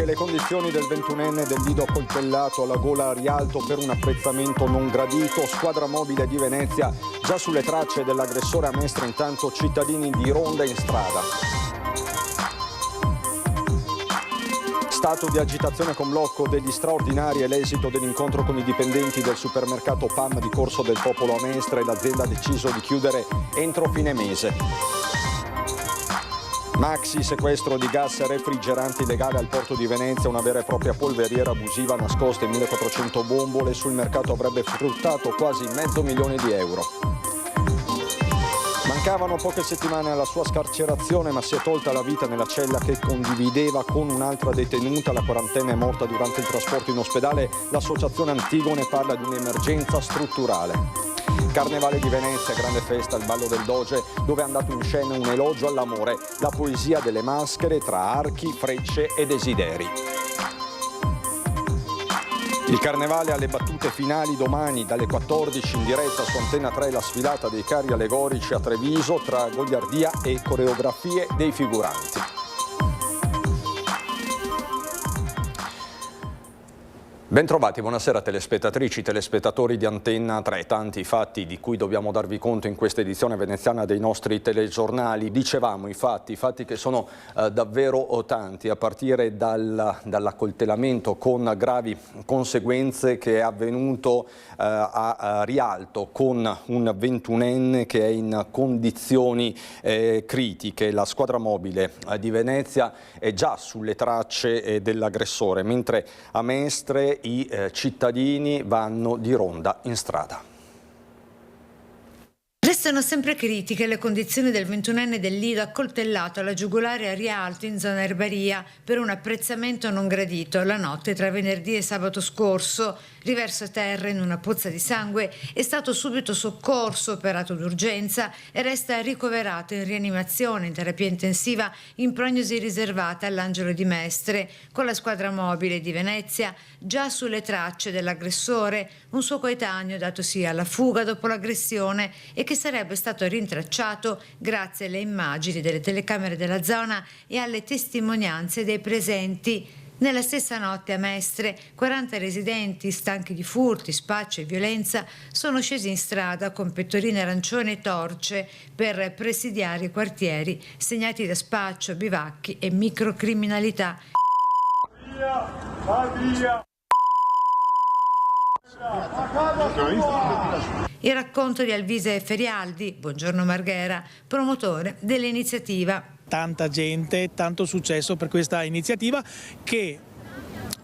le condizioni del 21enne del Lido accoltellato alla gola a Rialto per un apprezzamento non gradito. Squadra mobile di Venezia già sulle tracce dell'aggressore a Mestre, intanto cittadini di ronda in strada. Stato di agitazione con blocco degli straordinari è l'esito dell'incontro con i dipendenti del supermercato PAM di Corso del Popolo a Mestre. L'azienda ha deciso di chiudere entro fine mese. Maxi sequestro di gas refrigeranti illegale al porto di Venezia, una vera e propria polveriera abusiva nascosta in 1400 bombole. Sul mercato avrebbe fruttato quasi €500.000. Mancavano poche settimane alla sua scarcerazione, ma si è tolta la vita nella cella che condivideva con un'altra detenuta. La quarantenne è morta durante il trasporto in ospedale. L'associazione Antigone parla di un'emergenza strutturale. Carnevale di Venezia, grande festa, il ballo del Doge, dove è andato in scena un elogio all'amore, la poesia delle maschere tra archi, frecce e desideri. Il carnevale alle battute finali domani dalle 14 in diretta su Antenna 3, la sfilata dei carri allegorici a Treviso tra goliardia e coreografie dei figuranti. Bentrovati, buonasera telespettatrici, telespettatori di Antenna 3. Tanti fatti di cui dobbiamo darvi conto in questa edizione veneziana dei nostri telegiornali. Dicevamo i fatti che sono davvero tanti, a partire dall'accoltellamento con gravi conseguenze che è avvenuto a Rialto con un 21enne che è in condizioni critiche. La squadra mobile di Venezia è già sulle tracce dell'aggressore, mentre a Mestre i cittadini vanno di ronda in strada. Restano sempre critiche le condizioni del 21enne del Lido accoltellato alla giugulare a Rialto in zona Erbaria per un apprezzamento non gradito la notte tra venerdì e sabato scorso. Riverso a terra in una pozza di sangue, è stato subito soccorso, operato d'urgenza e resta ricoverato in rianimazione in terapia intensiva in prognosi riservata all'Angelo di Mestre, con la squadra mobile di Venezia già sulle tracce dell'aggressore, un suo coetaneo datosi alla fuga dopo l'aggressione e che sarebbe stato rintracciato grazie alle immagini delle telecamere della zona e alle testimonianze dei presenti. Nella stessa notte a Mestre 40 residenti, stanchi di furti, spaccio e violenza, sono scesi in strada con pettorine arancione e torce per presidiare i quartieri segnati da spaccio, bivacchi e microcriminalità. Via, va via. Il racconto di Alvise Ferialdi, buongiorno Marghera, promotore dell'iniziativa. Tanta gente, tanto successo per questa iniziativa che,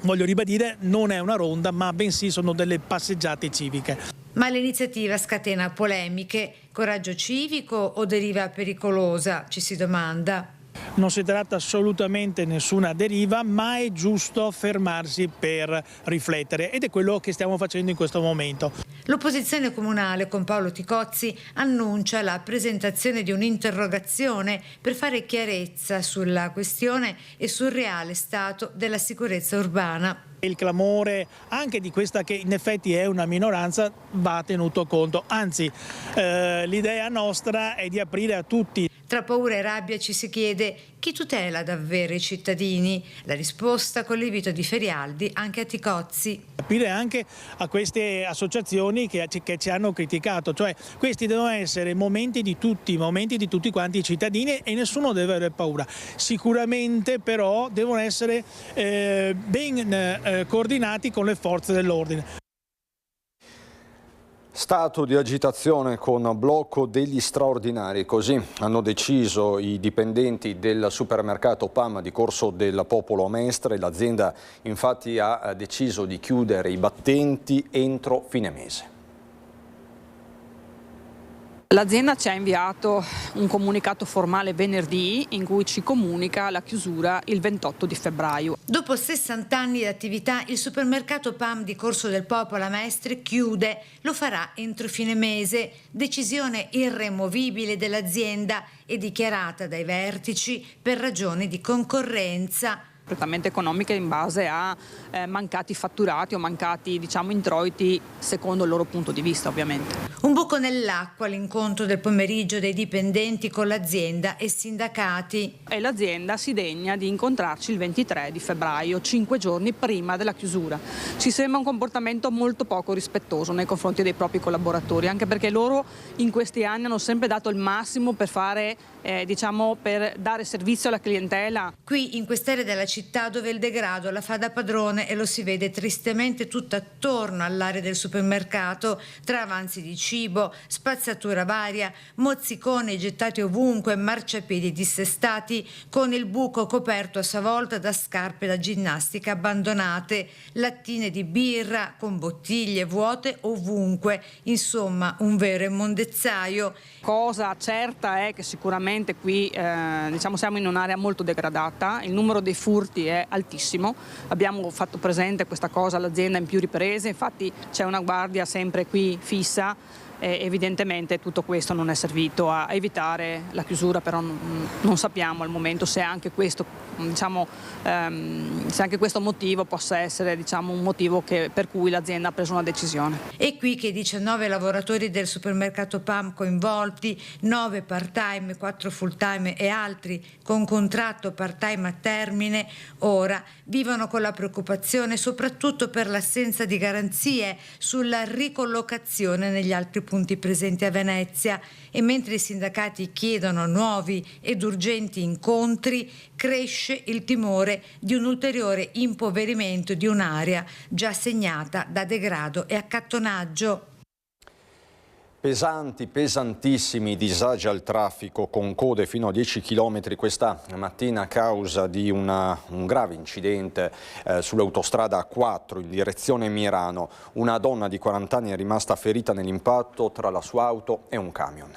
voglio ribadire, non è una ronda ma bensì sono delle passeggiate civiche. Ma l'iniziativa scatena polemiche, coraggio civico o deriva pericolosa, ci si domanda. Non si tratta assolutamente nessuna deriva, ma è giusto fermarsi per riflettere ed è quello che stiamo facendo in questo momento. L'opposizione comunale con Paolo Ticozzi annuncia la presentazione di un'interrogazione per fare chiarezza sulla questione e sul reale stato della sicurezza urbana. Il clamore anche di questa che in effetti è una minoranza va tenuto conto, anzi l'idea nostra è di aprire a tutti. Tra paura e rabbia ci si chiede chi tutela davvero i cittadini. La risposta con l'invito di Ferialdi anche a Ticozzi. Capire anche a queste associazioni che ci hanno criticato, cioè questi devono essere momenti di tutti quanti i cittadini e nessuno deve avere paura. Sicuramente però devono essere ben coordinati con le forze dell'ordine. Stato di agitazione con blocco degli straordinari, così hanno deciso i dipendenti del supermercato PAM di Corso del Popolo a Mestre. L'azienda infatti ha deciso di chiudere i battenti entro fine mese. L'azienda ci ha inviato un comunicato formale venerdì in cui ci comunica la chiusura il 28 di febbraio. Dopo 60 anni di attività, il supermercato PAM di Corso del Popolo a Mestre chiude. Lo farà entro fine mese. Decisione irremovibile dell'azienda e dichiarata dai vertici per ragioni di concorrenza. prettamente economiche in base a mancati fatturati o mancati, diciamo, introiti secondo il loro punto di vista, ovviamente. Un buco nell'acqua l'incontro del pomeriggio dei dipendenti con l'azienda e sindacati. E l'azienda si degna di incontrarci il 23 di febbraio, 5 giorni prima della chiusura. Ci sembra un comportamento molto poco rispettoso nei confronti dei propri collaboratori, anche perché loro in questi anni hanno sempre dato il massimo per fare, per dare servizio alla clientela. Qui in quest'area della città dove il degrado la fa da padrone e lo si vede tristemente tutto attorno all'area del supermercato, tra avanzi di cibo, spazzatura varia, mozziconi gettati ovunque, marciapiedi dissestati con il buco coperto a sua volta da scarpe da ginnastica abbandonate, lattine di birra con bottiglie vuote ovunque, insomma un vero immondezzaio. Cosa certa è che sicuramente qui siamo in un'area molto degradata, il numero dei furti è altissimo, abbiamo fatto presente questa cosa all'azienda in più riprese, infatti c'è una guardia sempre qui fissa. Evidentemente tutto questo non è servito a evitare la chiusura, però non sappiamo al momento se anche questo, se anche questo motivo possa essere un motivo per cui l'azienda ha preso una decisione. E qui che i 19 lavoratori del supermercato PAM coinvolti, 9 part-time, 4 full-time e altri con contratto part-time a termine, ora vivono con la preoccupazione soprattutto per l'assenza di garanzie sulla ricollocazione negli altri punti presenti a Venezia, e mentre i sindacati chiedono nuovi ed urgenti incontri, cresce il timore di un ulteriore impoverimento di un'area già segnata da degrado e accattonaggio. Pesanti, pesantissimi disagi al traffico con code fino a 10 km questa mattina a causa di un grave incidente sull'autostrada A4 in direzione Mirano. Una donna di 40 anni è rimasta ferita nell'impatto tra la sua auto e un camion.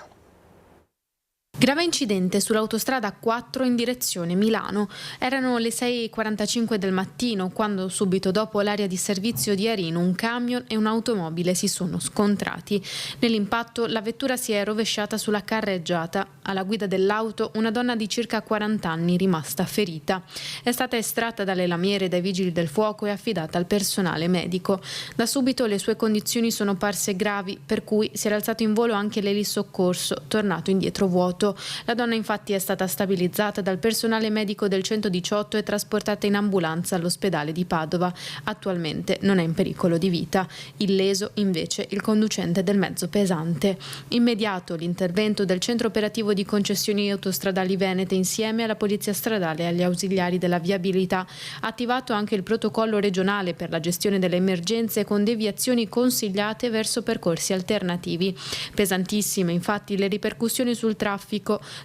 Grave incidente sull'autostrada A4 in direzione Milano. Erano le 6:45 del mattino quando subito dopo l'area di servizio di Arino un camion e un'automobile si sono scontrati. Nell'impatto la vettura si è rovesciata sulla carreggiata. Alla guida dell'auto una donna di circa 40 anni rimasta ferita. È stata estratta dalle lamiere dai vigili del fuoco e affidata al personale medico. Da subito le sue condizioni sono parse gravi, per cui si era alzato in volo anche l'elisoccorso, tornato indietro vuoto. La donna infatti è stata stabilizzata dal personale medico del 118 e trasportata in ambulanza all'ospedale di Padova. Attualmente non è in pericolo di vita. Illeso invece il conducente del mezzo pesante. Immediato l'intervento del centro operativo di concessioni autostradali venete insieme alla polizia stradale e agli ausiliari della viabilità. Attivato anche il protocollo regionale per la gestione delle emergenze con deviazioni consigliate verso percorsi alternativi. Pesantissime infatti le ripercussioni sul traffico.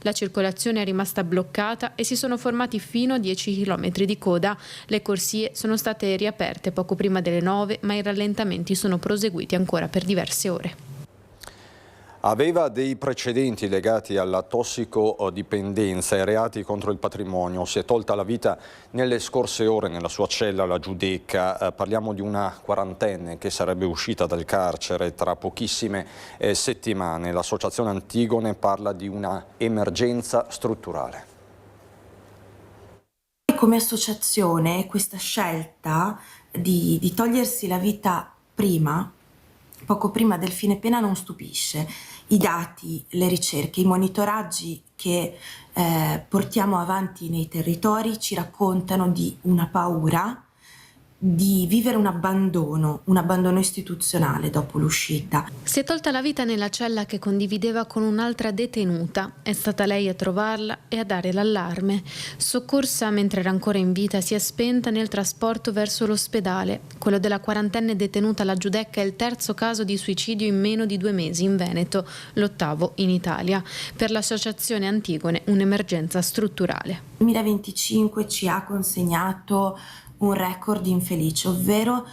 La circolazione è rimasta bloccata e si sono formati fino a 10 km di coda. Le corsie sono state riaperte poco prima delle 9, ma i rallentamenti sono proseguiti ancora per diverse ore. Aveva dei precedenti legati alla tossicodipendenza e reati contro il patrimonio. Si è tolta la vita nelle scorse ore nella sua cella, la Giudecca. Parliamo di una quarantenne che sarebbe uscita dal carcere tra pochissime settimane. L'associazione Antigone parla di una emergenza strutturale. Come associazione questa scelta di togliersi la vita poco prima del fine pena non stupisce. I dati, le ricerche, i monitoraggi che portiamo avanti nei territori ci raccontano di una paura di vivere un abbandono istituzionale dopo l'uscita. Si è tolta la vita nella cella che condivideva con un'altra detenuta. È stata lei a trovarla e a dare l'allarme. Soccorsa mentre era ancora in vita, si è spenta nel trasporto verso l'ospedale. Quello della quarantenne detenuta alla Giudecca è il terzo caso di suicidio in meno di 2 mesi in Veneto, l'8º in Italia. Per l'associazione Antigone un'emergenza strutturale. Il 2025 ci ha consegnato un record infelice, ovvero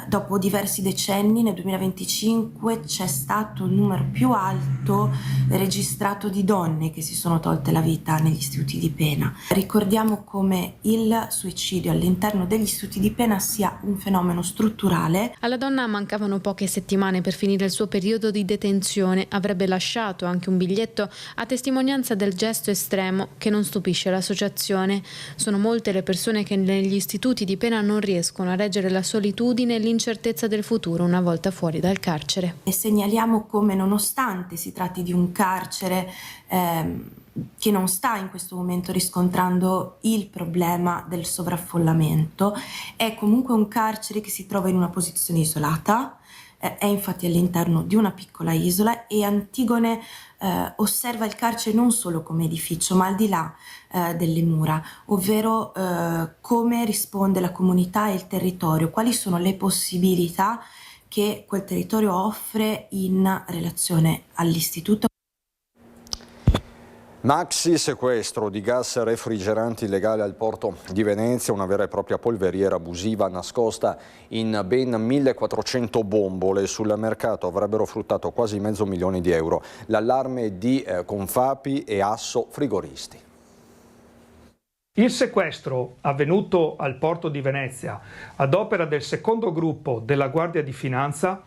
dopo diversi decenni nel 2025 c'è stato il numero più alto registrato di donne che si sono tolte la vita negli istituti di pena. Ricordiamo come il suicidio all'interno degli istituti di pena sia un fenomeno strutturale. Alla donna mancavano poche settimane per finire il suo periodo di detenzione. Avrebbe lasciato anche un biglietto a testimonianza del gesto estremo che non stupisce l'associazione. Sono molte le persone che negli istituti di pena non riescono a reggere la solitudine e l'incertezza del futuro una volta fuori dal carcere. E segnaliamo come, nonostante si tratti di un carcere che non sta in questo momento riscontrando il problema del sovraffollamento, è comunque un carcere che si trova in una posizione isolata, è infatti all'interno di una piccola isola, e Antigone osserva il carcere non solo come edificio ma al di là delle mura, ovvero come risponde la comunità e il territorio, quali sono le possibilità che quel territorio offre in relazione all'istituto. Maxi sequestro di gas refrigeranti illegale al porto di Venezia, una vera e propria polveriera abusiva nascosta in ben 1400 bombole. Sul mercato avrebbero fruttato quasi €500.000. L'allarme di Confapi e Asso Frigoristi. Il sequestro, avvenuto al porto di Venezia ad opera del secondo gruppo della Guardia di Finanza,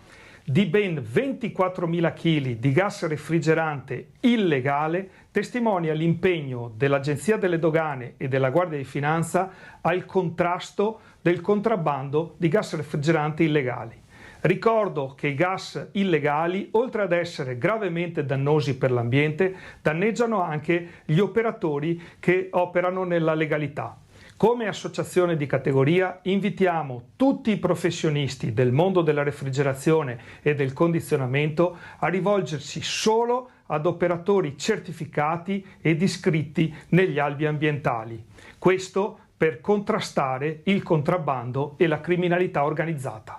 di ben 24.000 kg di gas refrigerante illegale, testimonia l'impegno dell'Agenzia delle Dogane e della Guardia di Finanza al contrasto del contrabbando di gas refrigeranti illegali. Ricordo che i gas illegali, oltre ad essere gravemente dannosi per l'ambiente, danneggiano anche gli operatori che operano nella legalità. Come associazione di categoria invitiamo tutti i professionisti del mondo della refrigerazione e del condizionamento a rivolgersi solo ad operatori certificati ed iscritti negli albi ambientali. Questo per contrastare il contrabbando e la criminalità organizzata.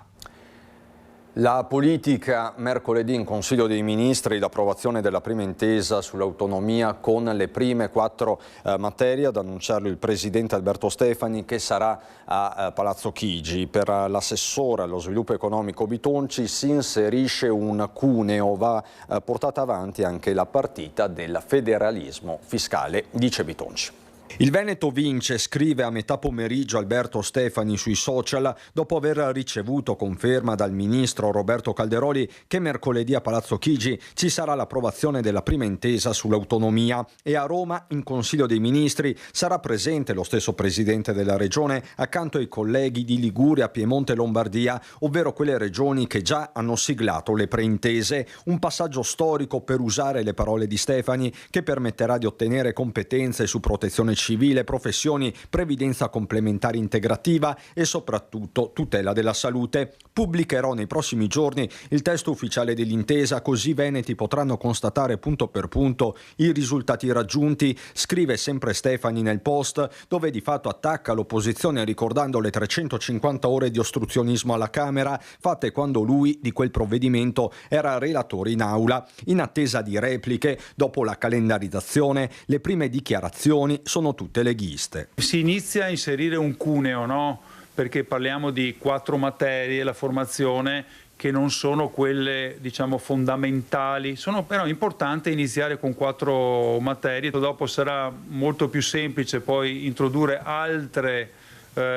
La politica, mercoledì in Consiglio dei Ministri, l'approvazione della prima intesa sull'autonomia con le prime 4 materie, ad annunciarlo il Presidente Alberto Stefani, che sarà a Palazzo Chigi. Per l'assessore allo sviluppo economico Bitonci si inserisce un cuneo, va portata avanti anche la partita del federalismo fiscale, dice Bitonci. Il Veneto vince, scrive a metà pomeriggio Alberto Stefani sui social, dopo aver ricevuto conferma dal ministro Roberto Calderoli che mercoledì a Palazzo Chigi ci sarà l'approvazione della prima intesa sull'autonomia, e a Roma, in Consiglio dei Ministri, sarà presente lo stesso presidente della regione accanto ai colleghi di Liguria, Piemonte e Lombardia, ovvero quelle regioni che già hanno siglato le preintese. Un passaggio storico, per usare le parole di Stefani, che permetterà di ottenere competenze su protezione civile, professioni, previdenza complementare integrativa e soprattutto tutela della salute. Pubblicherò nei prossimi giorni il testo ufficiale dell'intesa, così i veneti potranno constatare punto per punto i risultati raggiunti, scrive sempre Stefani nel post, dove di fatto attacca l'opposizione ricordando le 350 ore di ostruzionismo alla Camera fatte quando lui di quel provvedimento era relatore in aula. In attesa di repliche, dopo la calendarizzazione, le prime dichiarazioni sono tutte leghiste. Si inizia a inserire un cuneo, no? Perché parliamo di 4 materie, la formazione, che non sono quelle, diciamo, fondamentali. Sono però importante iniziare con 4 materie, dopo sarà molto più semplice poi introdurre altre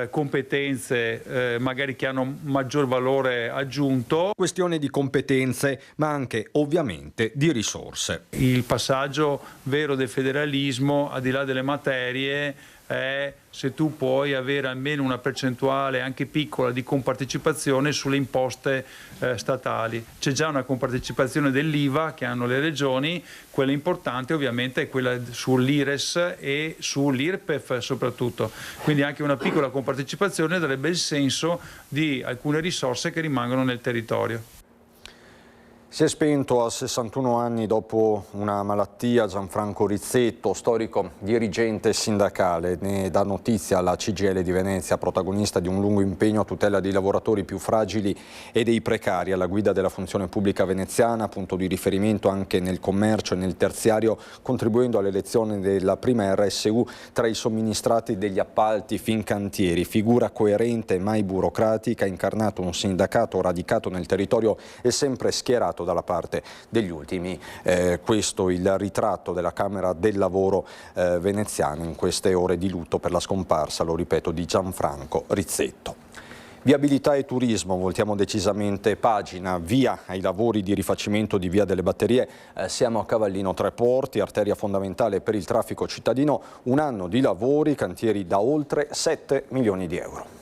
competenze magari che hanno maggior valore aggiunto. Questione di competenze, ma anche ovviamente di risorse. Il passaggio vero del federalismo, al di là delle materie, è se tu puoi avere almeno una percentuale anche piccola di compartecipazione sulle imposte statali. C'è già una compartecipazione dell'IVA che hanno le regioni, quella importante ovviamente è quella sull'IRES e sull'IRPEF soprattutto, quindi anche una piccola compartecipazione darebbe il senso di alcune risorse che rimangono nel territorio. Si è spento a 61 anni dopo una malattia Gianfranco Rizzetto, storico dirigente sindacale. Ne dà notizia la CGIL di Venezia, protagonista di un lungo impegno a tutela dei lavoratori più fragili e dei precari, alla guida della funzione pubblica veneziana, punto di riferimento anche nel commercio e nel terziario, contribuendo all'elezione della prima RSU tra i somministrati degli appalti Fincantieri. Figura coerente e mai burocratica, ha incarnato un sindacato radicato nel territorio e sempre schierato dalla parte degli ultimi. Questo il ritratto della Camera del Lavoro veneziana in queste ore di lutto per la scomparsa, lo ripeto, di Gianfranco Rizzetto. Viabilità e turismo, voltiamo decisamente pagina, via ai lavori di rifacimento di Via delle Batterie. Siamo a Cavallino Treporti, arteria fondamentale per il traffico cittadino, un anno di lavori, cantieri da oltre 7 milioni di euro.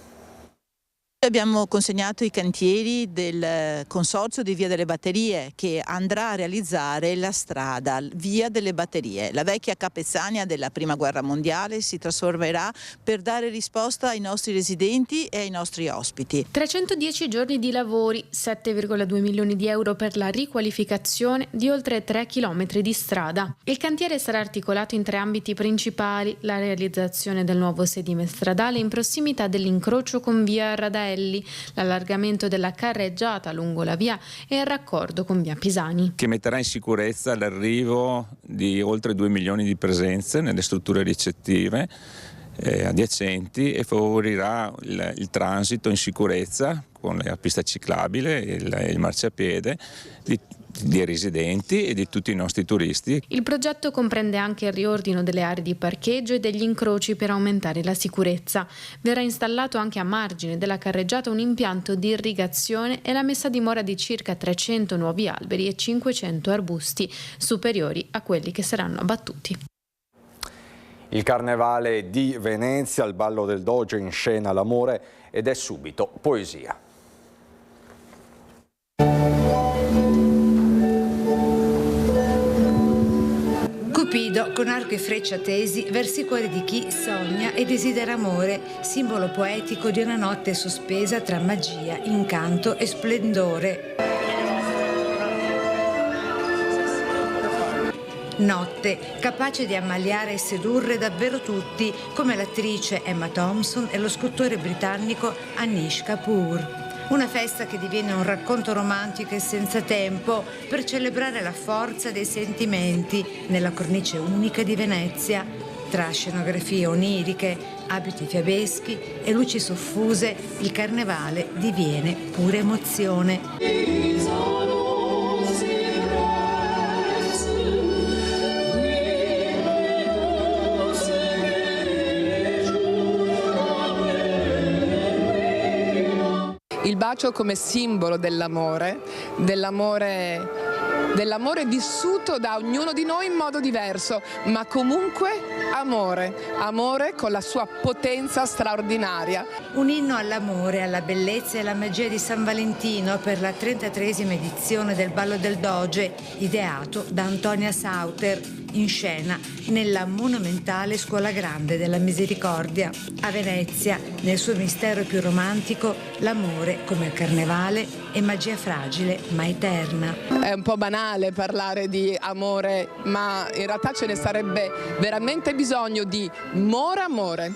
Abbiamo consegnato i cantieri del Consorzio di Via delle Batterie che andrà a realizzare la strada Via delle Batterie. La vecchia Capezzania della Prima Guerra Mondiale si trasformerà per dare risposta ai nostri residenti e ai nostri ospiti. 310 giorni di lavori, 7,2 milioni di euro per la riqualificazione di oltre 3 chilometri di strada. Il cantiere sarà articolato in 3 ambiti principali: la realizzazione del nuovo sedime stradale in prossimità dell'incrocio con Via Radaelli, l'allargamento della carreggiata lungo la via e il raccordo con Via Pisani. Che metterà in sicurezza l'arrivo di oltre 2 milioni di presenze nelle strutture ricettive adiacenti e favorirà il transito in sicurezza con la pista ciclabile e il marciapiede di residenti e di tutti i nostri turisti. Il progetto comprende anche il riordino delle aree di parcheggio e degli incroci per aumentare la sicurezza. Verrà installato anche a margine della carreggiata un impianto di irrigazione e la messa a dimora di circa 300 nuovi alberi e 500 arbusti, superiori a quelli che saranno abbattuti. Il Carnevale di Venezia, il ballo del Doge in scena l'amore ed è subito poesia. Cupido, con arco e freccia tesi, verso i cuori di chi sogna e desidera amore, simbolo poetico di una notte sospesa tra magia, incanto e splendore. Notte, capace di ammaliare e sedurre davvero tutti, come l'attrice Emma Thompson e lo scultore britannico Anish Kapoor. Una festa che diviene un racconto romantico e senza tempo per celebrare la forza dei sentimenti nella cornice unica di Venezia. Tra scenografie oniriche, abiti fiabeschi e luci soffuse, il carnevale diviene pura emozione. Il bacio come simbolo dell'amore vissuto da ognuno di noi in modo diverso, ma comunque amore con la sua potenza straordinaria. Un inno all'amore, alla bellezza e alla magia di San Valentino per la 33esima edizione del Ballo del Doge, ideato da Antonia Sauter, in scena nella monumentale Scuola Grande della Misericordia. A Venezia, nel suo mistero più romantico, l'amore, come il carnevale, è magia fragile ma eterna. È un po' banale parlare di amore, ma in realtà ce ne sarebbe veramente bisogno di amore.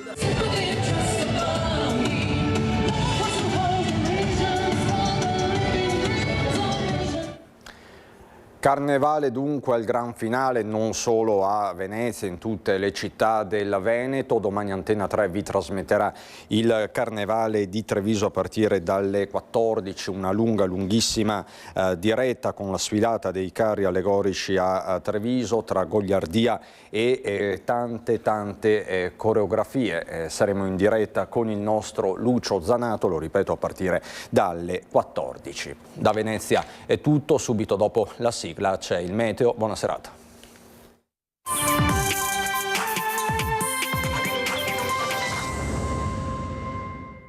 Carnevale dunque al gran finale, non solo a Venezia, in tutte le città del Veneto. Domani Antenna 3 vi trasmetterà il Carnevale di Treviso a partire dalle 14, una lunghissima diretta con la sfilata dei carri allegorici a Treviso tra goliardia e tante coreografie. Saremo in diretta con il nostro Lucio Zanato, lo ripeto, a partire dalle 14. Da Venezia è tutto, subito dopo la sigla c'è il meteo. Buona serata.